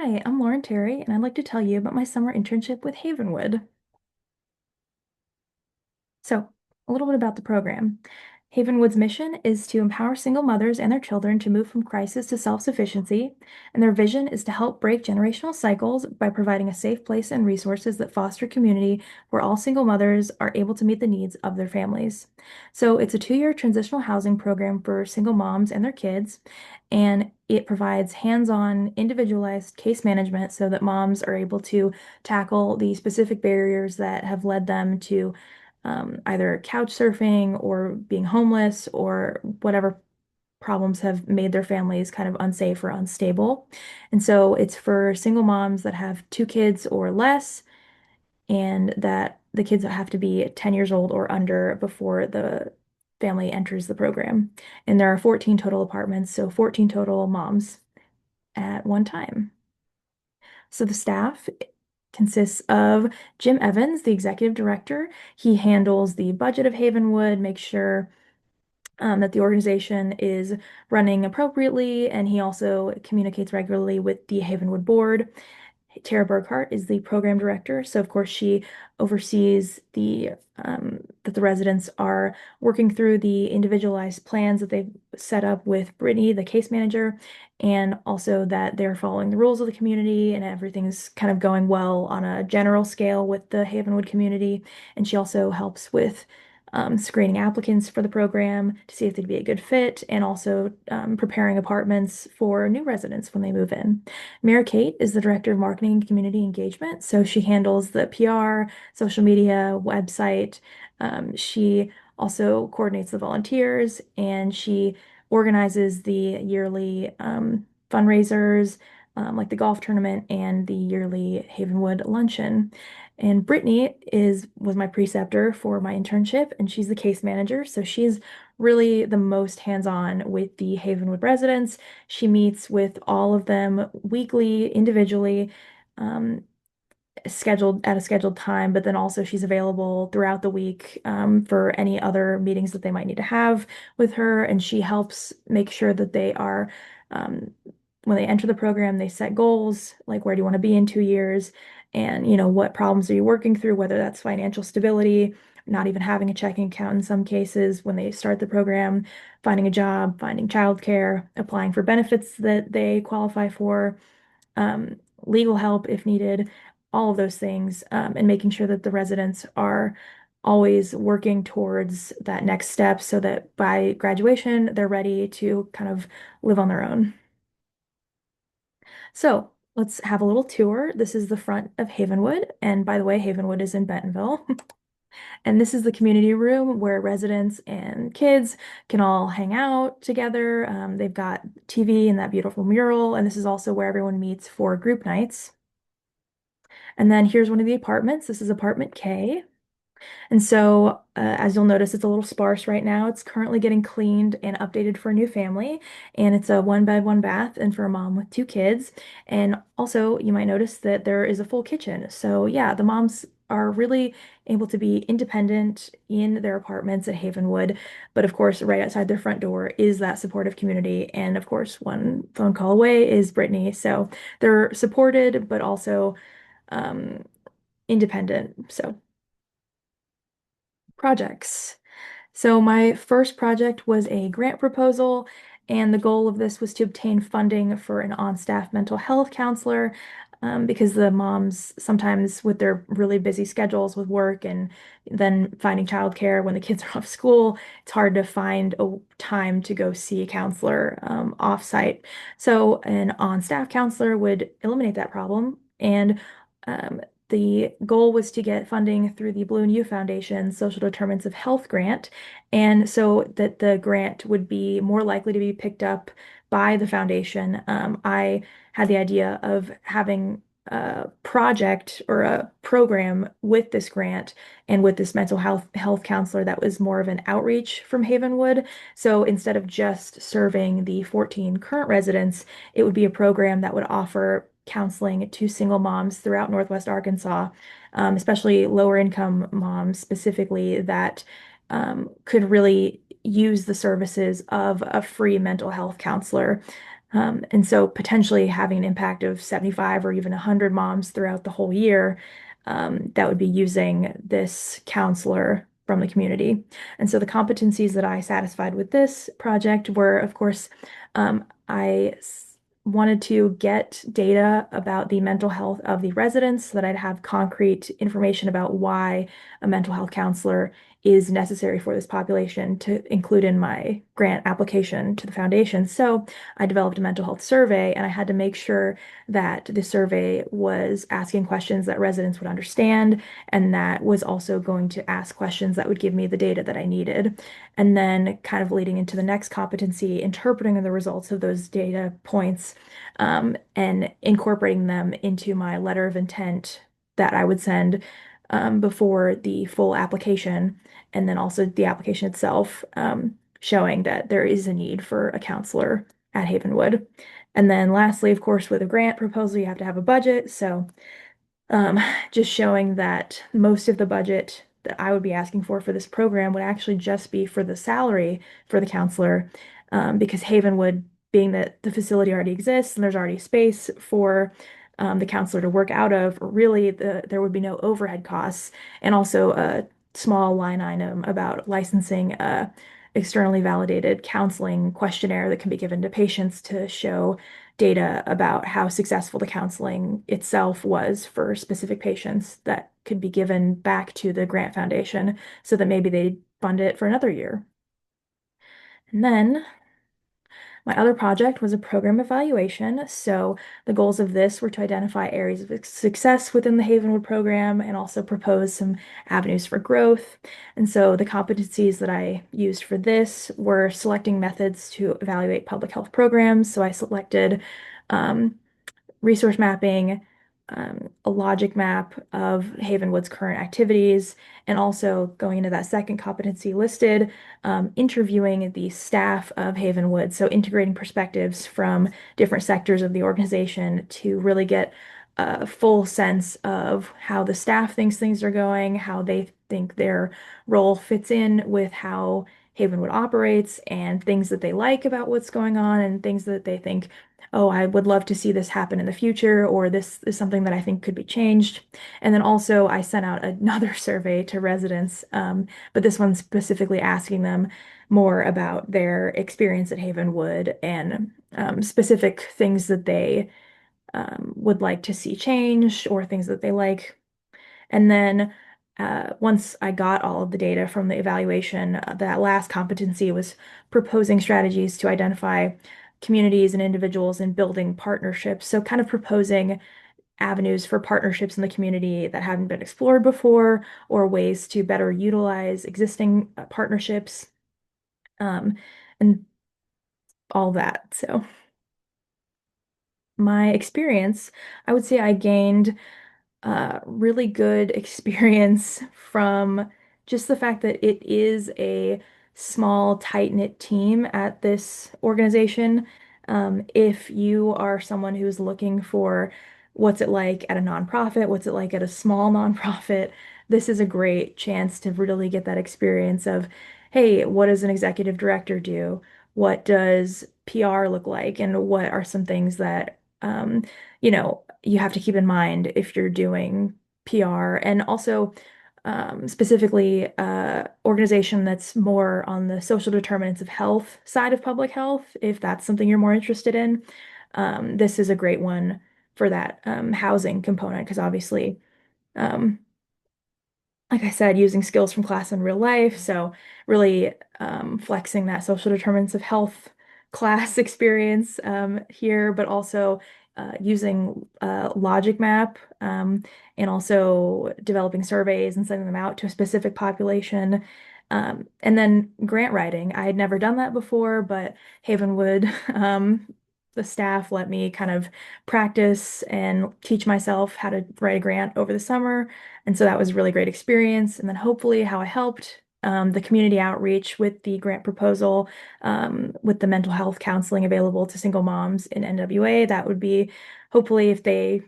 Hi, I'm Lauren Terry, and I'd like to tell you about my summer internship with Havenwood. So, a little bit about the program. Havenwood's mission is to empower single mothers and their children to move from crisis to self-sufficiency, and their vision is to help break generational cycles by providing a safe place and resources that foster community where all single mothers are able to meet the needs of their families. So, it's a 2-year transitional housing program for single moms and their kids, and it provides hands-on, individualized case management so that moms are able to tackle the specific barriers that have led them to either couch surfing or being homeless or whatever problems have made their families kind of unsafe or unstable. And so it's for single moms that have 2 kids or less, and that the kids have to be 10 years old or under before the family enters the program. And there are 14 total apartments, so 14 total moms at one time. So the staff consists of Jim Evans, the executive director. He handles the budget of Havenwood, makes sure that the organization is running appropriately, and he also communicates regularly with the Havenwood board. Tara Burkhart is the program director, so of course she oversees that the residents are working through the individualized plans that they've set up with Brittany, the case manager, and also that they're following the rules of the community and everything's kind of going well on a general scale with the Havenwood community. And she also helps with screening applicants for the program to see if they'd be a good fit, and also preparing apartments for new residents when they move in. Mary Kate is the director of marketing and community engagement, so she handles the PR, social media, website. She also coordinates the volunteers, and she organizes the yearly fundraisers, like the golf tournament and the yearly Havenwood luncheon. And Brittany was my preceptor for my internship, and she's the case manager. So she's really the most hands-on with the Havenwood residents. She meets with all of them weekly, individually, um, scheduled at a scheduled time, but then also she's available throughout the week for any other meetings that they might need to have with her. And she helps make sure that they are, um, when they enter the program, they set goals, like where do you want to be in 2 years? And, what problems are you working through, whether that's financial stability, not even having a checking account in some cases when they start the program, finding a job, finding childcare, applying for benefits that they qualify for, legal help if needed, all of those things, and making sure that the residents are always working towards that next step so that by graduation, they're ready to kind of live on their own. So let's have a little tour. This is the front of Havenwood. And by the way, Havenwood is in Bentonville. And this is the community room where residents and kids can all hang out together. They've got TV and that beautiful mural. And this is also where everyone meets for group nights. And then here's one of the apartments. This is apartment K. And so, as you'll notice, it's a little sparse right now. It's currently getting cleaned and updated for a new family. And it's a 1 bed, 1 bath, and for a mom with 2 kids. And also, you might notice that there is a full kitchen. So, yeah, the moms are really able to be independent in their apartments at Havenwood. But of course, right outside their front door is that supportive community. And of course, one phone call away is Brittany. So they're supported, but also um, independent. So, projects. So my first project was a grant proposal, and the goal of this was to obtain funding for an on-staff mental health counselor, because the moms sometimes with their really busy schedules with work and then finding childcare when the kids are off school, it's hard to find a time to go see a counselor off-site. So an on-staff counselor would eliminate that problem, and um, the goal was to get funding through the Blue and You Foundation Social Determinants of Health grant, and so that the grant would be more likely to be picked up by the foundation. I had the idea of having a project or a program with this grant and with this mental health counselor that was more of an outreach from Havenwood. So instead of just serving the 14 current residents, it would be a program that would offer counseling to single moms throughout Northwest Arkansas, especially lower income moms specifically that could really use the services of a free mental health counselor. And so potentially having an impact of 75 or even 100 moms throughout the whole year, that would be using this counselor from the community. And so the competencies that I satisfied with this project were, of course, wanted to get data about the mental health of the residents so that I'd have concrete information about why a mental health counselor is necessary for this population to include in my grant application to the foundation. So I developed a mental health survey, and I had to make sure that the survey was asking questions that residents would understand, and that was also going to ask questions that would give me the data that I needed. And then, kind of leading into the next competency, interpreting the results of those data points, and incorporating them into my letter of intent that I would send before the full application, and then also the application itself, showing that there is a need for a counselor at Havenwood. And then lastly, of course, with a grant proposal, you have to have a budget. So um, just showing that most of the budget that I would be asking for this program would actually just be for the salary for the counselor, because Havenwood, being that the facility already exists and there's already space for the counselor to work out of, really there would be no overhead costs, and also a small line item about licensing a externally validated counseling questionnaire that can be given to patients to show data about how successful the counseling itself was for specific patients that could be given back to the grant foundation so that maybe they fund it for another year. And then my other project was a program evaluation. So the goals of this were to identify areas of success within the Havenwood program and also propose some avenues for growth. And so the competencies that I used for this were selecting methods to evaluate public health programs. So I selected um, resource mapping, a logic map of Havenwood's current activities, and also going into that second competency listed, interviewing the staff of Havenwood. So integrating perspectives from different sectors of the organization to really get a full sense of how the staff thinks things are going, how they think their role fits in with how Havenwood operates, and things that they like about what's going on, and things that they think, oh, I would love to see this happen in the future, or this is something that I think could be changed. And then also, I sent out another survey to residents, but this one specifically asking them more about their experience at Havenwood and specific things that they would like to see changed or things that they like. And then once I got all of the data from the evaluation, that last competency was proposing strategies to identify communities and individuals and building partnerships. So kind of proposing avenues for partnerships in the community that haven't been explored before, or ways to better utilize existing partnerships, um, and all that. So my experience, I would say I gained really good experience from just the fact that it is a small, tight-knit team at this organization. If you are someone who's looking for what's it like at a nonprofit, what's it like at a small nonprofit, this is a great chance to really get that experience of, hey, what does an executive director do? What does PR look like? And what are some things that you have to keep in mind if you're doing PR, and also specifically organization that's more on the social determinants of health side of public health, if that's something you're more interested in. This is a great one for that housing component, because obviously, um, like I said, using skills from class in real life. So really flexing that social determinants of health class experience here, but also using logic map, and also developing surveys and sending them out to a specific population. And then grant writing. I had never done that before, but Havenwood, the staff let me kind of practice and teach myself how to write a grant over the summer. And so that was a really great experience. And then hopefully how I helped the community outreach with the grant proposal, with the mental health counseling available to single moms in NWA. That would be, hopefully, if they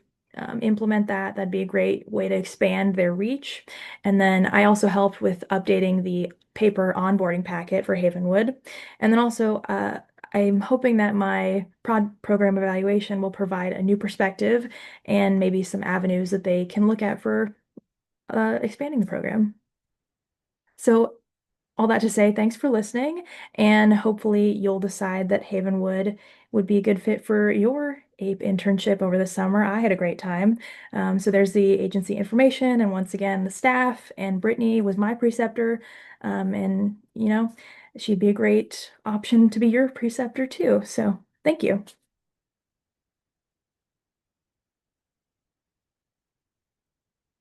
implement that, that'd be a great way to expand their reach. And then I also helped with updating the paper onboarding packet for Havenwood. And then also I'm hoping that my program evaluation will provide a new perspective and maybe some avenues that they can look at for expanding the program. So all that to say, thanks for listening, and hopefully you'll decide that Havenwood would be a good fit for your APE internship over the summer. I had a great time. So there's the agency information, and once again, the staff, and Brittany was my preceptor, and she'd be a great option to be your preceptor too. So thank you.